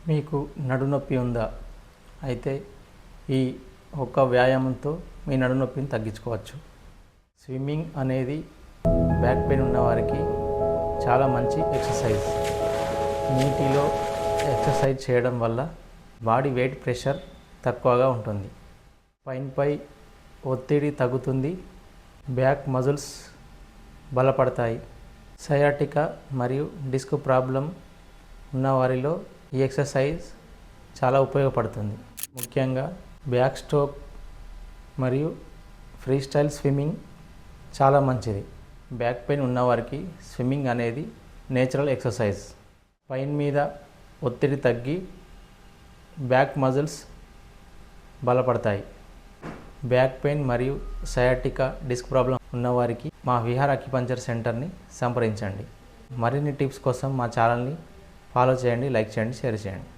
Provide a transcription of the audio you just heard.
మీకు నడునొప్పి ఉందా? అయితే ఈ ఒక్క వ్యాయామంతో మీ నడునొప్పిని తగ్గించుకోవచ్చు. స్విమ్మింగ్ అనేది బ్యాక్ పెయిన్ ఉన్నవారికి చాలా మంచి ఎక్సర్సైజ్. నీటిలో ఎక్సర్సైజ్ చేయడం వల్ల బాడీ వెయిట్ ప్రెషర్ తక్కువగా ఉంటుంది. పై ఒత్తిడి తగ్గుతుంది. బ్యాక్ మజిల్స్ బలపడతాయి. సయాటికా మరియు డిస్క్ ప్రాబ్లం ఉన్నవారిలో ఈ ఎక్సర్సైజ్ చాలా ఉపయోగపడుతుంది. ముఖ్యంగా బ్యాక్ స్ట్రోక్ మరియు ఫ్రీ స్టైల్ స్విమ్మింగ్ చాలా మంచిది. బ్యాక్ పెయిన్ ఉన్నవారికి స్విమ్మింగ్ అనేది నేచురల్ ఎక్సర్సైజ్. పైన్ మీద ఒత్తిడి తగ్గి బ్యాక్ మజిల్స్ బలపడతాయి. బ్యాక్ పెయిన్ మరియు సయాటికా డిస్క్ ప్రాబ్లం ఉన్నవారికి మా విహార్ అక్యుపంక్చర్ సెంటర్ని సంప్రదించండి. మరిన్ని టిప్స్ కోసం మా ఛానల్ని ఫాలో చేయండి, లైక్ చేయండి, షేర్ చేయండి.